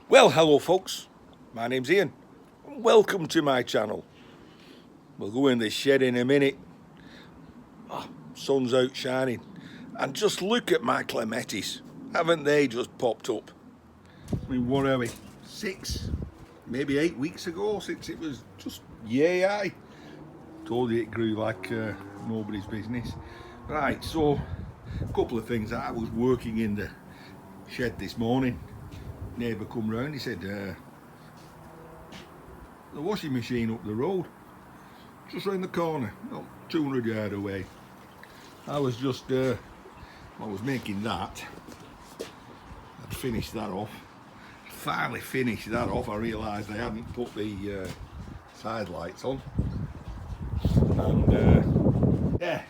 Well, hello folks, my name's Ian. Welcome to my channel. We'll go in the shed in a minute. Sun's out shining. And just look at my clematis. Haven't they just popped up? I mean, what are we? 6, maybe 8 weeks ago since it was just yay high. Told you it grew like nobody's business. Right, so a couple of things. I was working in the shed this morning. Neighbour come round, he said, the washing machine up the road, just round the corner, not 200 yards away. I was just, I was making that. I'd finished that off. Finally finished that off. I realised I hadn't put the side lights on. And yeah,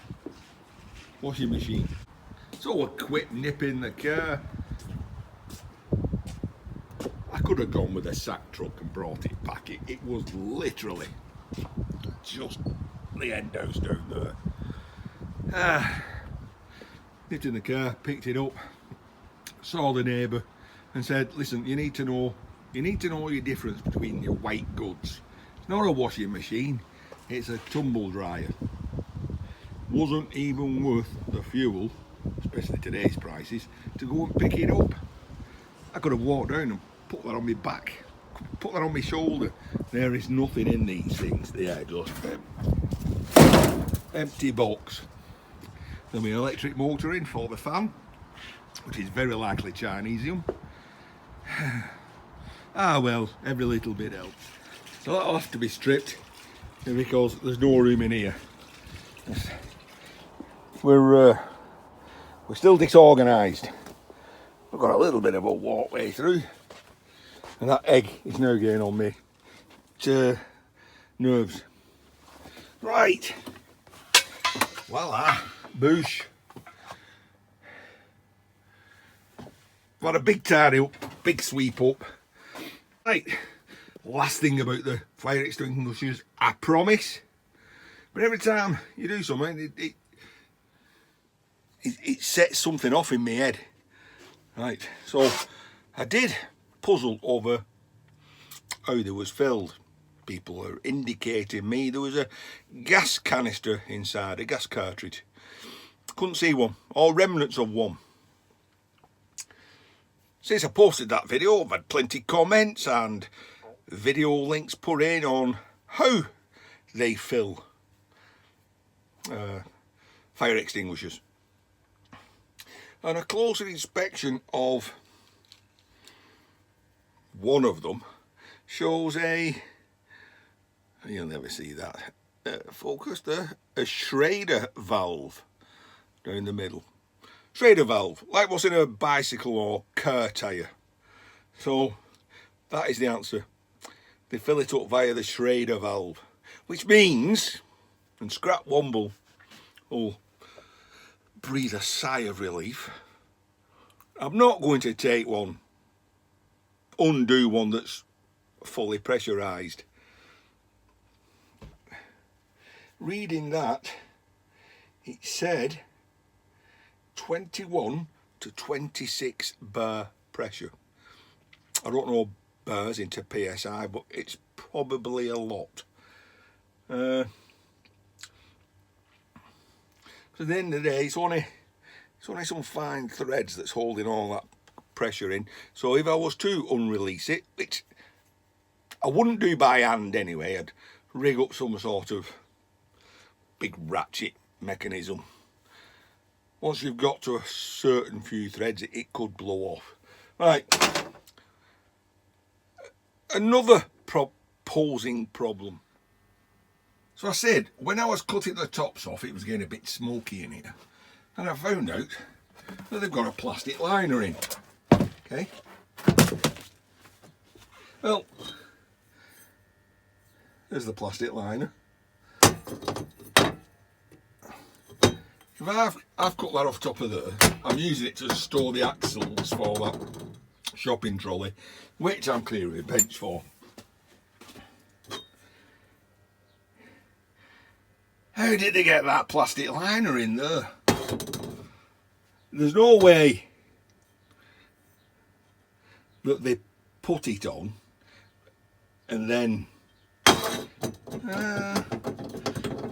washing machine. So a quick nip in the car. I could have gone with a sack truck and brought it back. It was literally just the end house down there. Nipped in the car, picked it up, saw the neighbour and said, listen, you need to know your difference between your white goods. It's not a washing machine, it's a tumble dryer. Wasn't even worth the fuel, especially today's prices, to go and pick it up. I could have walked down and put that on my back, put that on my shoulder. There is nothing in these things. They are just empty box. There'll be an electric motor in for the fan, which is very likely Chinesium. Well, every little bit helps. So that'll have to be stripped because there's no room in here. We're still disorganised. We've got a little bit of a walkway through. And that egg is now getting on me nerves. Right. Voila. Boosh. Got a big tidy up, big sweep up. Right. Last thing about the fire extinguishers, I promise. But every time you do something, it sets something off in my head. Right. So I did puzzle over how they was filled. People are indicating me there was a gas canister inside, a gas cartridge. Couldn't see one, or remnants of one. Since I posted that video, I've had plenty of comments and video links put in on how they fill fire extinguishers. And a closer inspection of one of them shows you'll never see that focused, a Schrader valve down the middle. Schrader valve, like what's in a bicycle or car tyre. So that is the answer. They fill it up via the Schrader valve, which means, and Scrap Womble will breathe a sigh of relief, I'm not going to take one, undo one that's fully pressurised. Reading that, it said 21 to 26 bar pressure. I don't know bars into PSI, but it's probably a lot. So at the end of the day, it's only some fine threads that's holding all that pressure in. So if I was to unrelease it, which I wouldn't do by hand anyway, I'd rig up some sort of big ratchet mechanism. Once you've got to a certain few threads, it could blow off. Right. Another posing problem. So I said, when I was cutting the tops off, it was getting a bit smoky in here. And I found out that they've got a plastic liner in. Okay. Well, there's the plastic liner. If I've cut that off top of there, I'm using it to store the axles for that shopping trolley, which I'm clearing a bench for. How did they get that plastic liner in there? There's no way that they put it on, and then that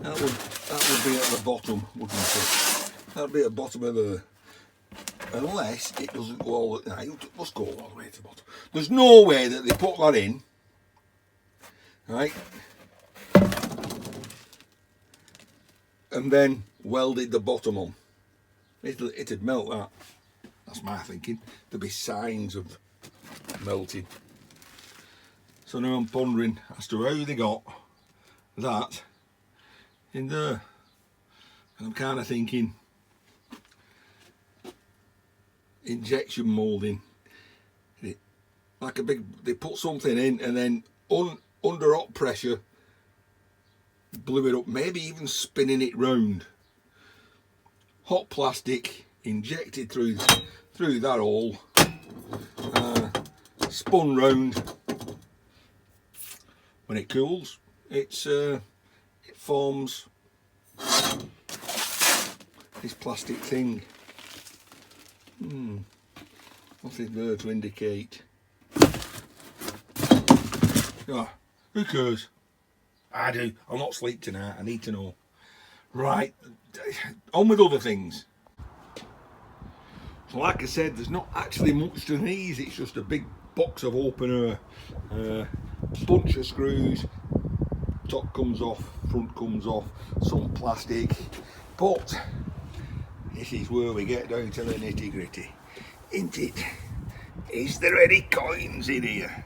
would be at the bottom, wouldn't it? That would be at the bottom of the, unless it doesn't go all, it must go all the way to the bottom. There's no way that they put that in, right, and then welded the bottom on. It'd melt that. That's my thinking. There'd be signs of melting. So now I'm pondering as to how they got that in there. And I'm kind of thinking injection moulding. Like a big, they put something in and then under hot pressure blew it up, maybe even spinning it round. Hot plastic injected through that hole, spun round. When it cools, it forms this plastic thing. Nothing there to indicate. Who cares? I do. I'll not sleep tonight. I need to know. Right, on with other things. So like I said, there's not actually much to these. It's just a big box of open air, bunch of screws, top comes off, front comes off, some plastic, but this is where we get down to the nitty gritty, isn't it? Is there any coins in here?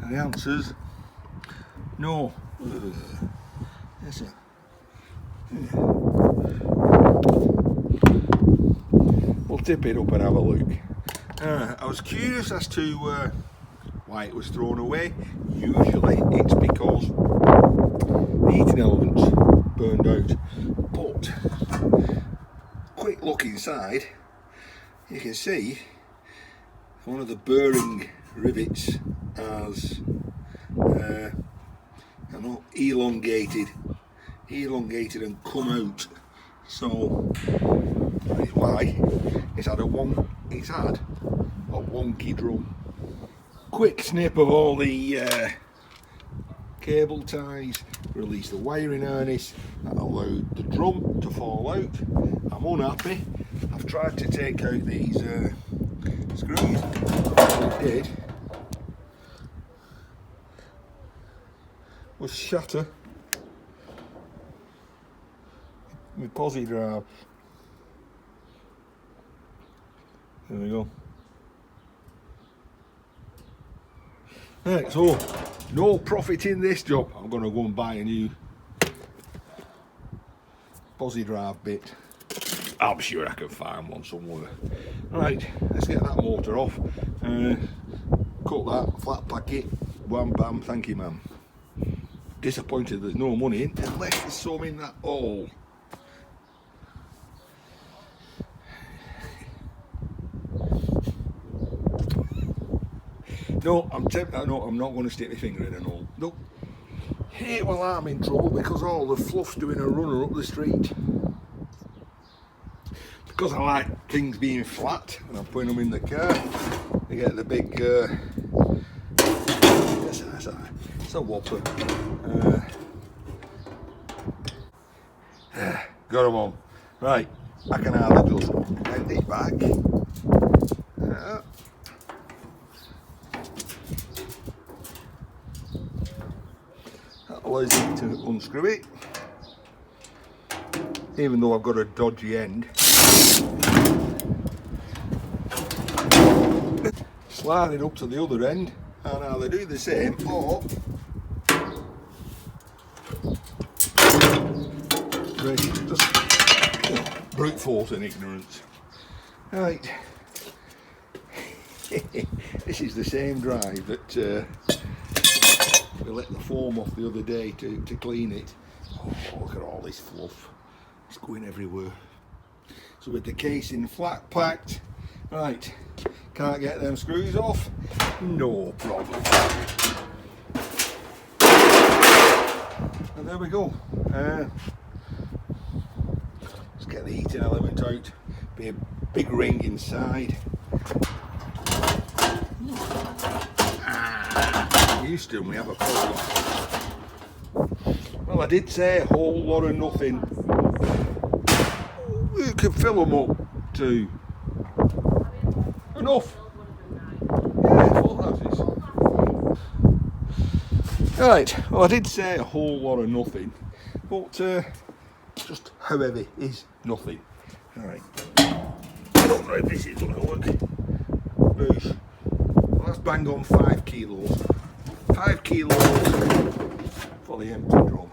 And the answer's no. Yes, sir. We'll tip it up and have a look. I was curious as to why it was thrown away. Usually it's because the heating elements burned out, but quick look inside, you can see one of the bearing rivets has elongated and come out, so that is why it's had a wonky drum. Quick snip of all the cable ties, release the wiring harness, that allowed the drum to fall out. I'm unhappy. I've tried to take out these screws. What it did was shatter my posi drive. There we go. Right, so no profit in this job. I'm going to go and buy a new posi drive bit. I'm sure I can find one somewhere. Right, let's get that motor off. Cut that, flat pack it, wham bam, thank you ma'am. Disappointed there's no money in, unless there's some in that hole. No, I'm not going to stick my finger in an hole. Nope. Hate while I'm in trouble because all the fluff's doing a runner up the street. Because I like things being flat and I'm putting them in the car, they get the big, it's a whopper. Got them on. Right, I can either just bend it back. That allows me to unscrew it, even though I've got a dodgy end. Slide it up to the other end and either do the same or just brute force and ignorance. Right, this is the same drive that we let the foam off the other day to clean it. Oh, look at all this fluff, it's going everywhere. So with the casing flat packed, right, can't get them screws off, no problem. And there we go. Let's get the heating element out. Be a big ring inside. Houston, we have a problem. Well, I did say a whole lot of nothing. You can fill them up to enough. Yeah, full houses. Right, well, I did say a whole lot of nothing, but just however is nothing. Alright, I don't know if this is going to work. Boosh. Well, that's bang on 5 kilos. 5 kilos for the empty drum.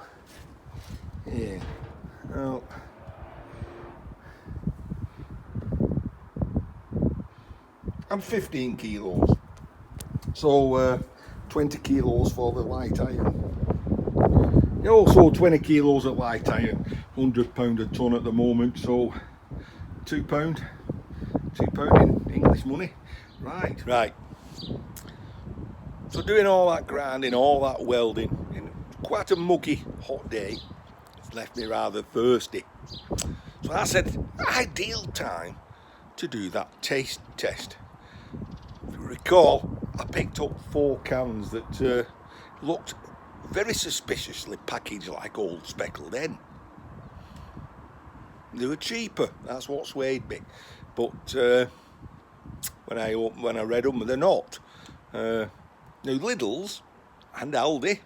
Yeah. Well, I'm 15 kilos. So 20 kilos for the light iron. Also 20 kilos at light iron, £100 a tonne at the moment, so £2 in English money. Right. So doing all that grinding, all that welding, in quite a muggy, hot day, it's left me rather thirsty. So I said, ideal time to do that taste test. If you recall, I picked up 4 cans that looked very suspiciously packaged like old speckled hen. They were cheaper, that's what swayed me. But when I read them, they're not. Now Lidl's and Aldi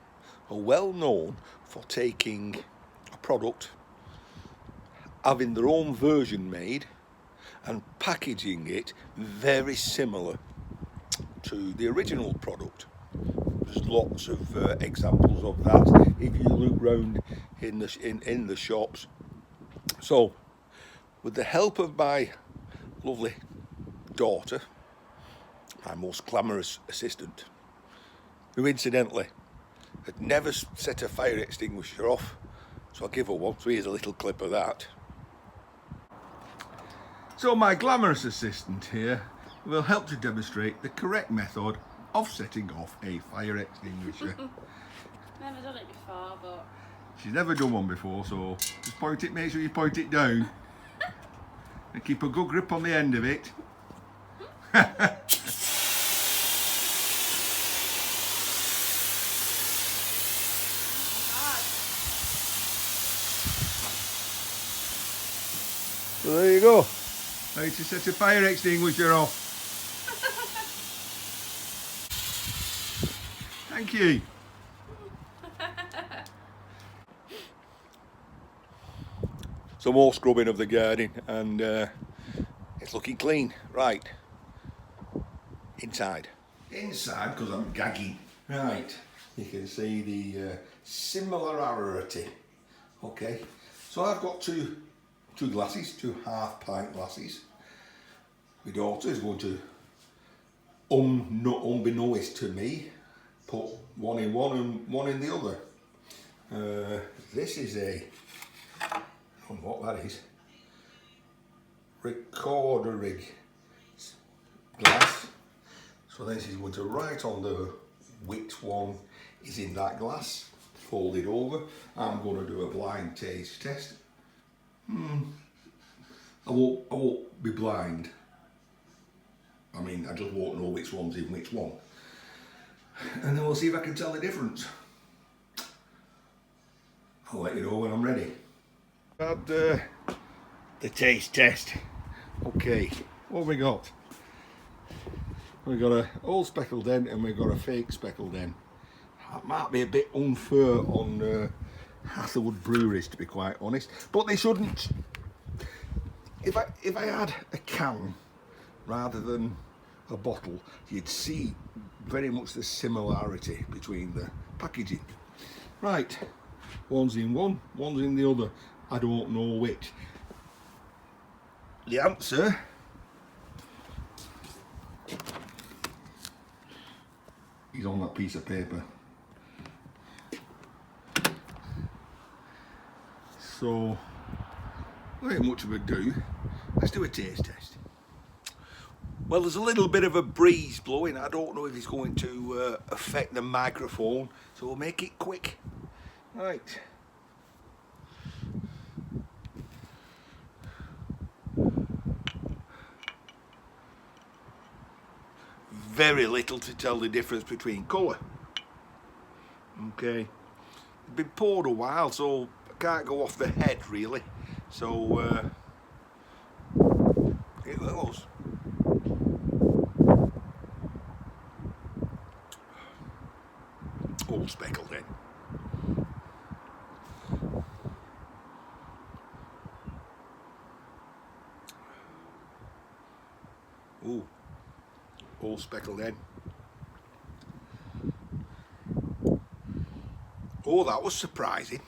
are well known for taking a product, having their own version made and packaging it very similar to the original product. There's lots of examples of that if you look round in the shops. So with the help of my lovely daughter, my most glamorous assistant, who incidentally had never set a fire extinguisher off, so I'll give her one. So here's a little clip of that. So my glamorous assistant here will help to demonstrate the correct method of setting off a fire extinguisher. Never done it before, but She's never done one before, so just point it, make sure you point it down and keep a good grip on the end of it. So there you go. How to set a fire extinguisher off. Thank you. Some more scrubbing of the garden and it's looking clean. Right. Inside, because I'm gagging. Right, you can see the similarity. Okay, so I've got two glasses, 2 half-pint glasses. My daughter is going to, unbeknownst to me, put one in one and one in the other. This is I don't know what that is. Recorder rig glass. So then she's going to write on there which one is in that glass, fold it over. I'm going to do a blind taste test. I won't be blind. I mean, I just won't know which one's in which one. And then we'll see if I can tell the difference. I'll let you know when I'm ready. Had the taste test. Okay, what have we got? We've got a old speckled hen and we've got a fake speckled hen. That might be a bit unfair on Hatherwood breweries, to be quite honest, but they shouldn't. If I had a can rather than a bottle, you'd see very much the similarity between the packaging. Right, one's in one, one's in the other. I don't know which. The answer is on that piece of paper. So, not much of a do. Let's do a taste test. Well, there's a little bit of a breeze blowing. I don't know if it's going to affect the microphone, so we'll make it quick. Right, very little to tell the difference between colour. Okay, it's been poured a while, so I can't go off the head really. So it goes. All speckled in. Ooh, all speckled in. Oh, that was surprising.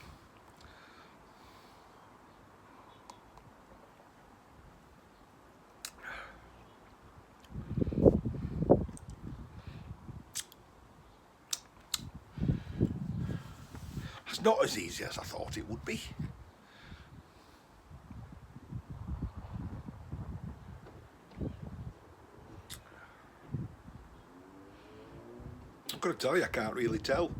It's not as easy as I thought it would be. I've got to tell you, I can't really tell.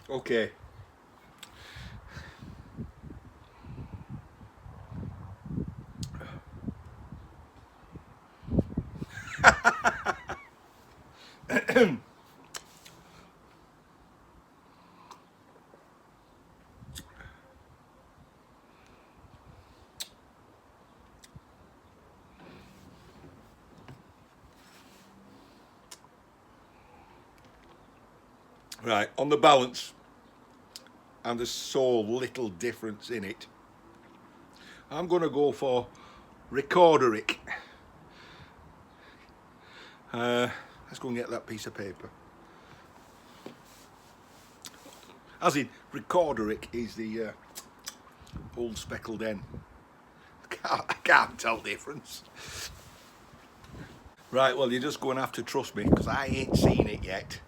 Okay. Right, on the balance, and there's so little difference in it, I'm going to go for Recorderic. Let's go and get that piece of paper. As in, Recorderic is the old speckled hen. I can't tell the difference. Right, well, you're just going to have to trust me, because I ain't seen it yet.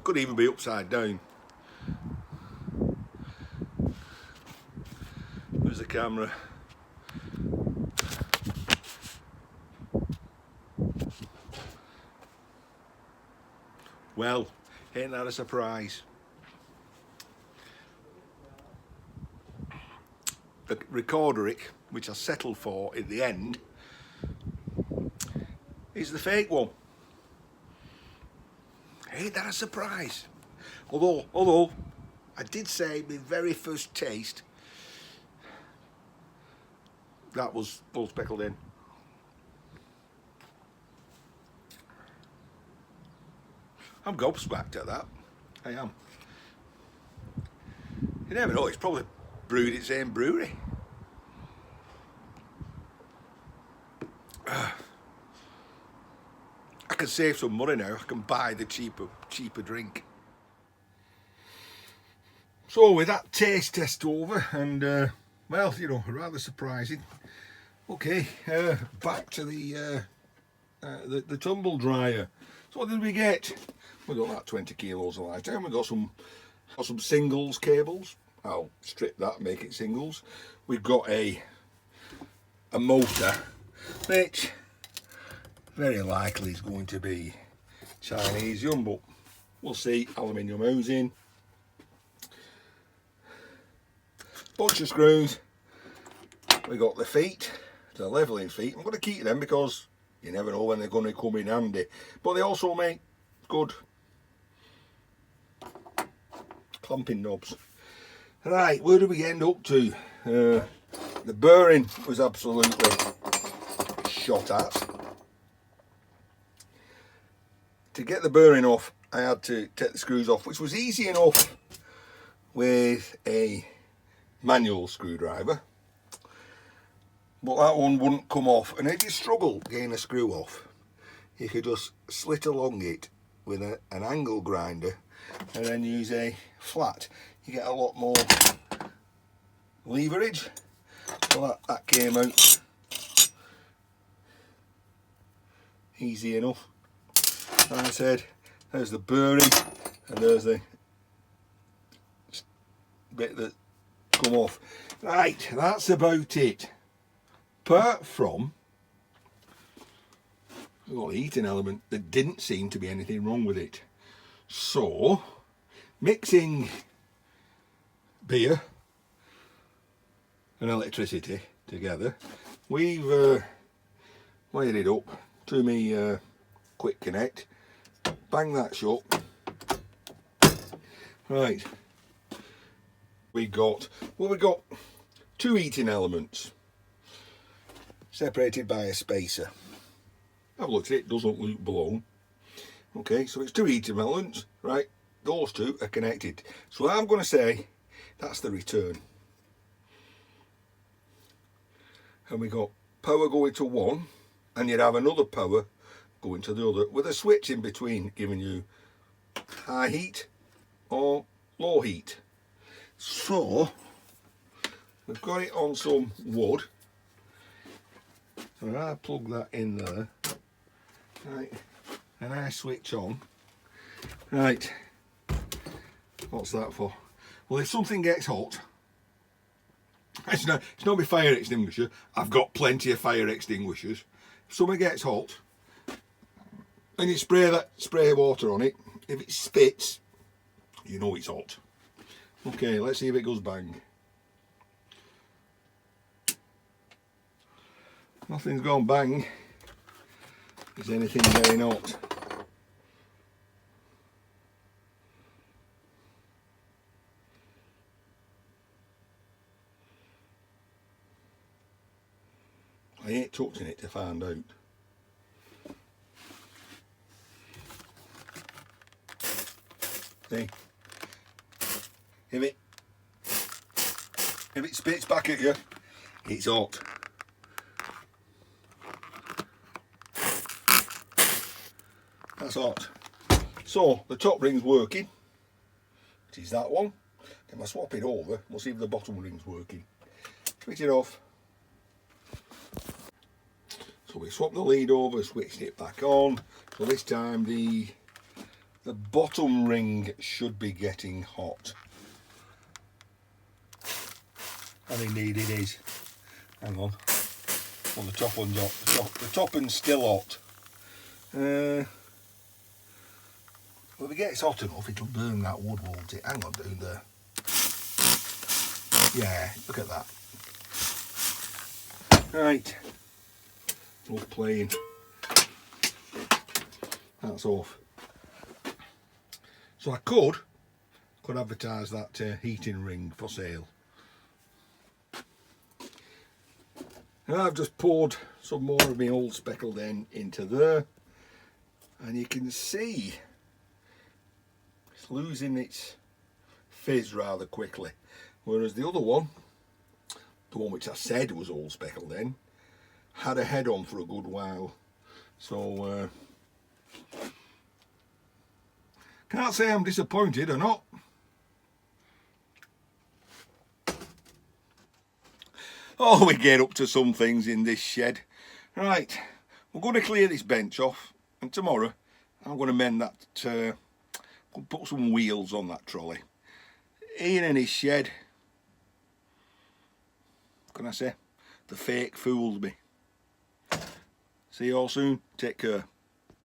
Could even be upside down. Where's the camera? Well, ain't that a surprise? The Recorderic, which I settled for in the end, is the fake one. Ain't that a surprise? Although I did say my very first taste that was all speckled in. I'm gobsmacked at that. I am. You never know, it's probably brewed its own brewery. I can save some money now. I can buy the cheaper drink. So with that taste test over, and well, you know, rather surprising. Okay, back to the tumble dryer. So what did we get? We got about 20 kilos of lifetime. We got some singles cables. I'll strip that and make it singles. We've got a motor, which very likely is going to be Chinese young, but we'll see. Aluminium housing, bunch of screws. We got the feet, the leveling feet. I'm going to keep them because you never know when they're going to come in handy, but they also make good clamping knobs. Right, where did we end up to? The bearing was absolutely shot at. To get the bearing off, I had to take the screws off, which was easy enough with a manual screwdriver. But that one wouldn't come off, and if you struggle getting a screw off, you could just slit along it with an angle grinder and then use a flat. You get a lot more leverage. So that came out easy enough. Like I said, there's the bearing and there's the bit that come off. Right, that's about it. Apart from we've got the heating element, there didn't seem to be anything wrong with it. So mixing beer and electricity together we've wired it up to me quick connect, bang that shut. Right, we got two heating elements separated by a spacer. Have a look at it, doesn't look blown. Okay, so it's two heating elements, right? Those two are connected. So I'm going to say that's the return. And we got power going to one, and you'd have another power going to the other with a switch in between, giving you high heat or low heat. So we've got it on some wood. So I plug that in there, right, and I switch on. Right, what's that for? Well, if something gets hot, it's not my fire extinguisher. I've got plenty of fire extinguishers. If something gets hot, and you spray water on it, if it spits, you know it's hot. Okay, let's see if it goes bang. Nothing's gone bang. Is anything going hot? I ain't touching it to find out. See? If it spits back at you, it's hot. That's hot. So the top ring's working. It is that one. Then I swap it over. We'll see if the bottom ring's working. Switch it off. So we swapped the lead over, switched it back on. So this time the bottom ring should be getting hot. And indeed it is. Hang on. Well, the top one's hot. The top one's still hot. Well, if it gets hot enough, it'll burn that wood, won't it? Hang on down there. Yeah, look at that. Right. Love playing. That's off. So I could advertise that heating ring for sale. And I've just poured some more of my old speckled end into there, and you can see it's losing its fizz rather quickly, whereas the other one, the one which I said was old speckled end, had a head on for a good while. So can't say I'm disappointed or not. Oh, we get up to some things in this shed. Right, we're going to clear this bench off, and tomorrow I'm going to mend that, put some wheels on that trolley. Ian and his shed, what can I say? The fake fooled me. See you all soon. Take care.